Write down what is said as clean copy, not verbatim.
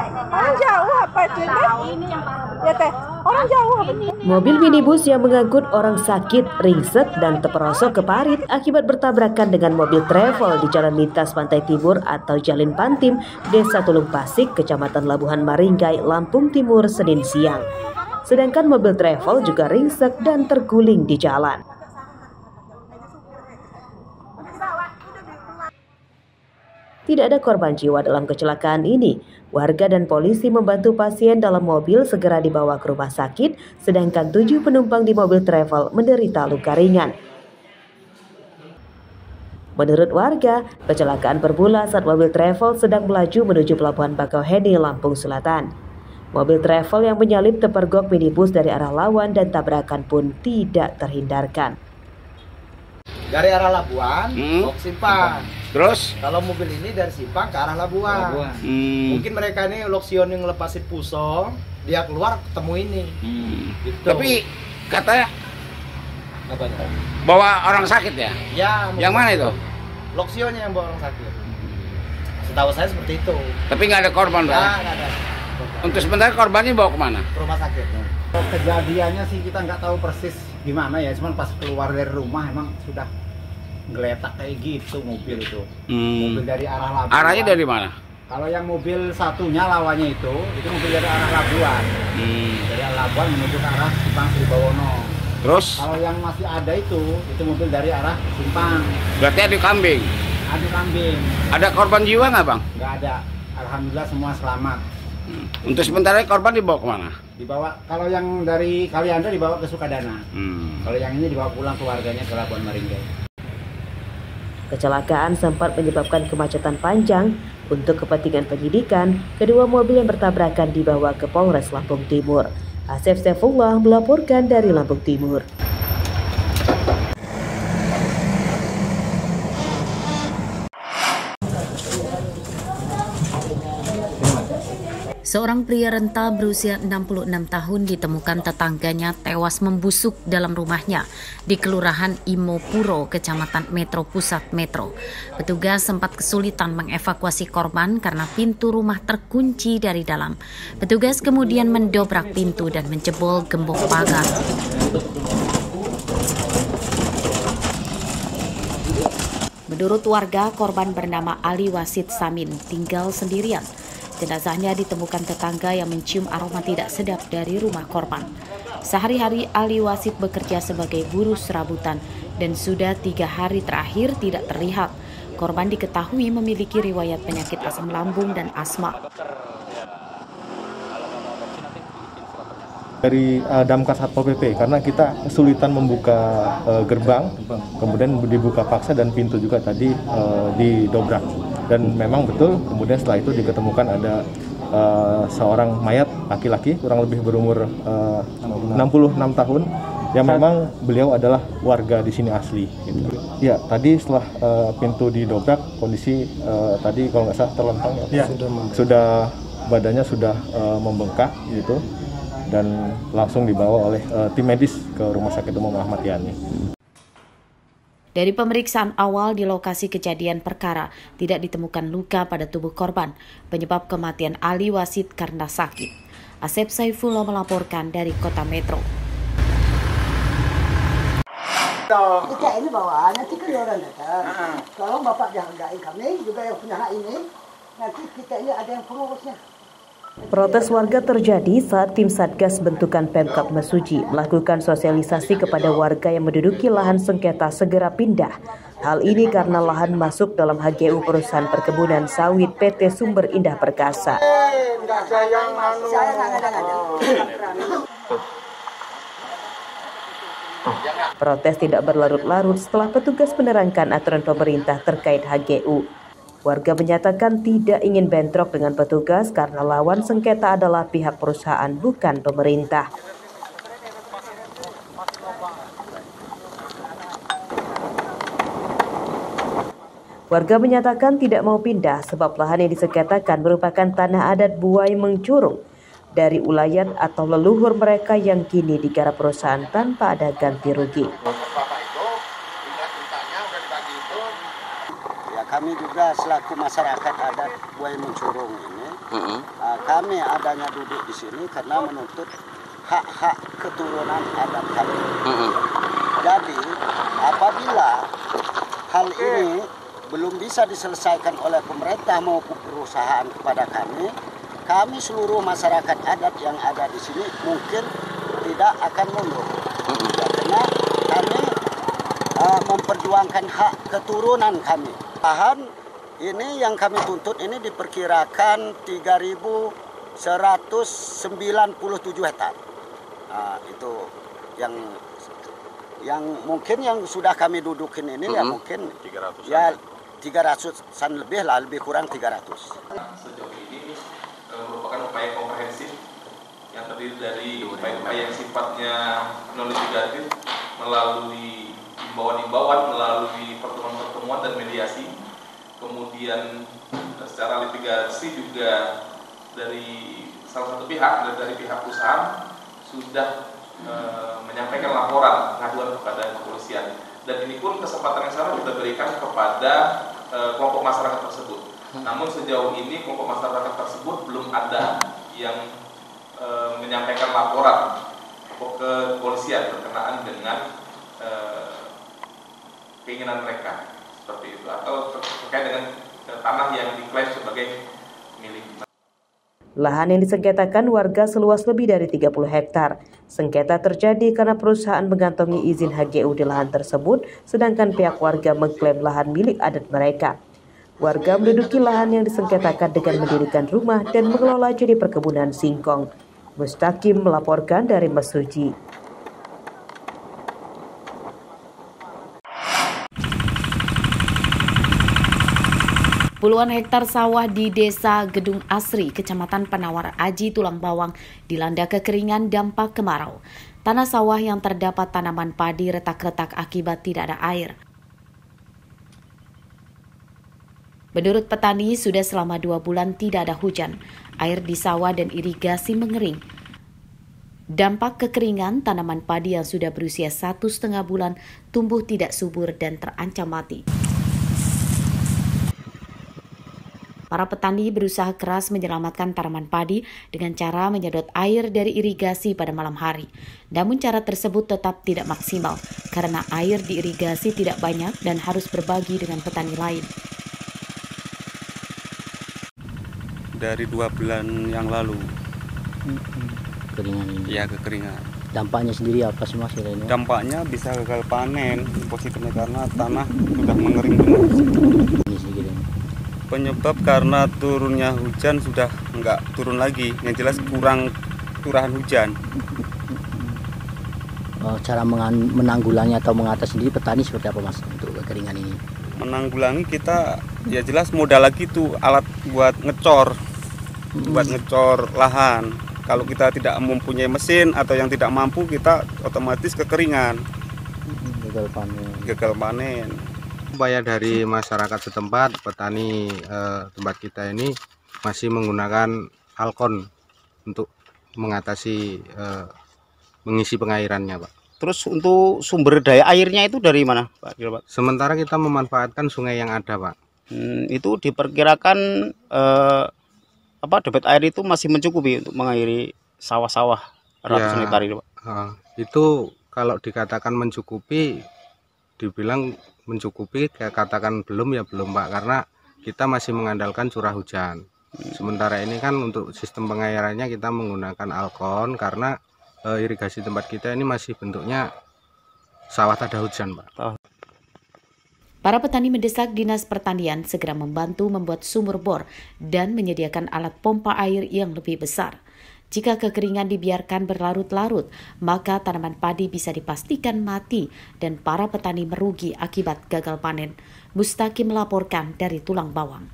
Orang jauh apa itu? Ya teh, orang jauh apa itu? Mobil minibus yang mengangkut orang sakit ringsek dan terperosok ke parit akibat bertabrakan dengan mobil travel di Jalan Lintas Pantai Timur atau Jalin Pantim, Desa Tulung Pasik, Kecamatan Labuhan Maringgai, Lampung Timur, Senin siang. Sedangkan mobil travel juga ringsek dan terguling di jalan. Tidak ada korban jiwa dalam kecelakaan ini. Warga dan polisi membantu pasien dalam mobil segera dibawa ke rumah sakit, sedangkan 7 penumpang di mobil travel menderita luka ringan. Menurut warga, kecelakaan bermula saat mobil travel sedang melaju menuju Pelabuhan Bakauheni, Lampung Selatan. Mobil travel yang menyalip terpergok minibus dari arah lawan dan tabrakan pun tidak terhindarkan. Dari arah Labuan, ke Simpang. Terus? Kalau mobil ini dari Simpang ke arah Labuan. Mungkin mereka ini loksion yang ngelepasin pusong, dia keluar ketemu ini. Gitu. Tapi katanya apanya? bawa orang sakit ya? Ya. Yang mana itu? Loksionnya yang bawa orang sakit. Setahu saya seperti itu. Tapi nggak ada korban, Pak? Nggak ada. Untuk sementara korbannya bawa kemana? Ke rumah sakit. Kejadiannya sih kita nggak tahu persis gimana ya, cuman pas keluar dari rumah emang sudah geletak kayak gitu mobil itu. Mobil dari arah Labuan. Arahnya dari mana? Kalau yang mobil satunya lawannya itu mobil dari arah Labuan. Dari arah Labuan menuju ke arah Simpang Sri Bawono. Terus? Kalau yang masih ada itu mobil dari arah Simpang. Berarti ada kambing? Ada kambing. Ada korban jiwa nggak, Bang? Nggak ada. Alhamdulillah semua selamat. Untuk sementara korban dibawa kemana? Dibawa, kalau yang dari Kalianda dibawa ke Sukadana. Kalau yang ini dibawa pulang keluarganya ke Labuan Maringgai. Kecelakaan sempat menyebabkan kemacetan panjang. Untuk kepentingan penyidikan, kedua mobil yang bertabrakan dibawa ke Polres Lampung Timur. Asep Saifullah melaporkan dari Lampung Timur. Seorang pria renta berusia 66 tahun ditemukan tetangganya tewas membusuk dalam rumahnya di Kelurahan Imopuro, Kecamatan Metro Pusat Metro. Petugas sempat kesulitan mengevakuasi korban karena pintu rumah terkunci dari dalam. Petugas kemudian mendobrak pintu dan menjebol gembok pagar. Menurut warga, korban bernama Ali Wasid Samin tinggal sendirian. Jenazahnya ditemukan tetangga yang mencium aroma tidak sedap dari rumah korban. Sehari-hari Ali Wasid bekerja sebagai buruh serabutan dan sudah 3 hari terakhir tidak terlihat. Korban diketahui memiliki riwayat penyakit asam lambung dan asma. Dari Damkar Satpol PP karena kita kesulitan membuka gerbang, kemudian dibuka paksa dan pintu juga tadi didobrak. Dan memang betul, kemudian setelah itu diketemukan ada seorang mayat laki-laki kurang lebih berumur 66 tahun yang memang beliau adalah warga di sini asli. Gitu. Ya, tadi setelah pintu didobrak, kondisi tadi kalau nggak salah terlentang ya, sudah badannya sudah membengkak gitu dan langsung dibawa oleh tim medis ke Rumah Sakit Umum Ahmad Yani. Dari pemeriksaan awal di lokasi kejadian perkara, tidak ditemukan luka pada tubuh korban. Penyebab kematian Ali Wasid karena sakit. Asep Saifullah melaporkan dari Kota Metro. Kita ini bawa, nanti kan orang datang. Kalau Bapak jagain kami, juga yang punya hak ini, nanti kita ini ada yang pengurusnya. Protes warga terjadi saat tim Satgas bentukan Pemkab Mesuji melakukan sosialisasi kepada warga yang menduduki lahan sengketa segera pindah. Hal ini karena lahan masuk dalam HGU perusahaan perkebunan sawit PT Sumber Indah Perkasa. Protes tidak berlarut-larut setelah petugas menerangkan aturan pemerintah terkait HGU. Warga menyatakan tidak ingin bentrok dengan petugas karena lawan sengketa adalah pihak perusahaan, bukan pemerintah. Warga menyatakan tidak mau pindah sebab lahan yang disengketakan merupakan tanah adat Buai Mengcurung dari ulayat atau leluhur mereka yang kini digarap perusahaan tanpa ada ganti rugi. Kami juga selaku masyarakat adat Buai Mengcurung ini, kami adanya duduk di sini karena menuntut hak-hak keturunan adat kami. Jadi apabila hal ini belum bisa diselesaikan oleh pemerintah maupun perusahaan kepada kami seluruh masyarakat adat yang ada di sini mungkin tidak akan mundur. Karena kami memperjuangkan hak keturunan kami. Lahan ini yang kami tuntut ini diperkirakan 3.197 hektar. Nah, itu yang mungkin yang sudah kami dudukin ini ya mungkin 300 ya 300-an lebih lah, lebih kurang 300. Sejauh ini merupakan upaya komprehensif yang terdiri dari upaya yang sifatnya non litigatif melalui imbauan-imbauan, melalui pertemuan-pertemuan dan mediasi. Kemudian secara litigasi juga dari salah satu pihak, dari pihak perusahaan sudah menyampaikan laporan pengaduan kepada kepolisian. Dan ini pun kesempatan yang sama kita berikan kepada kelompok masyarakat tersebut. Namun sejauh ini kelompok masyarakat tersebut belum ada yang menyampaikan laporan ke kepolisian berkenaan dengan keinginan mereka seperti itu atau terkait dengan tanah yang diklaim sebagai milik. Lahan yang disengketakan warga seluas lebih dari 30 hektar. Sengketa terjadi karena perusahaan mengantongi izin HGU di lahan tersebut, sedangkan pihak warga mengklaim lahan milik adat mereka. Warga menduduki lahan yang disengketakan dengan mendirikan rumah dan mengelola jadi perkebunan singkong. Mustaqim melaporkan dari Mesuji. Puluhan hektar sawah di Desa Gedung Asri, Kecamatan Penawar Aji, Tulang Bawang, dilanda kekeringan dampak kemarau. Tanah sawah yang terdapat tanaman padi retak-retak akibat tidak ada air. Menurut petani, sudah selama 2 bulan tidak ada hujan. Air di sawah dan irigasi mengering. Dampak kekeringan, tanaman padi yang sudah berusia 1,5 bulan tumbuh tidak subur dan terancam mati. Para petani berusaha keras menyelamatkan tanaman padi dengan cara menyedot air dari irigasi pada malam hari. Namun cara tersebut tetap tidak maksimal karena air di irigasi tidak banyak dan harus berbagi dengan petani lain. Dari 2 bulan yang lalu. Kekeringan ini? Ya, kekeringan. Dampaknya sendiri apa sih Mas? Dampaknya bisa gagal panen, positifnya karena tanah sudah mengering benar. Penyebab karena turunnya hujan sudah enggak turun lagi, yang jelas kurang curahan hujan. Cara menanggulangi atau mengatasi sendiri petani seperti apa Mas untuk kekeringan ini? Menanggulangi kita ya jelas modal lagi tuh alat buat ngecor, buat ngecor lahan. Kalau kita tidak mempunyai mesin atau yang tidak mampu, kita otomatis kekeringan, gagal panen. Upaya dari masyarakat setempat, petani tempat kita ini masih menggunakan alkon untuk mengatasi mengisi pengairannya, Pak. Terus untuk sumber daya airnya itu dari mana, Pak? Sementara kita memanfaatkan sungai yang ada, Pak. Itu diperkirakan debit air itu masih mencukupi untuk mengairi sawah-sawah ratusan hektar ini, Pak? Itu kalau dikatakan mencukupi, dibilang mencukupi, katakan belum ya belum, Pak, karena kita masih mengandalkan curah hujan. Sementara ini kan untuk sistem pengairannya kita menggunakan alkon karena irigasi tempat kita ini masih bentuknya sawah tak ada hujan, Pak. Para petani mendesak Dinas Pertanian segera membantu membuat sumur bor dan menyediakan alat pompa air yang lebih besar. Jika kekeringan dibiarkan berlarut-larut, maka tanaman padi bisa dipastikan mati dan para petani merugi akibat gagal panen. Mustaqim melaporkan dari Tulang Bawang.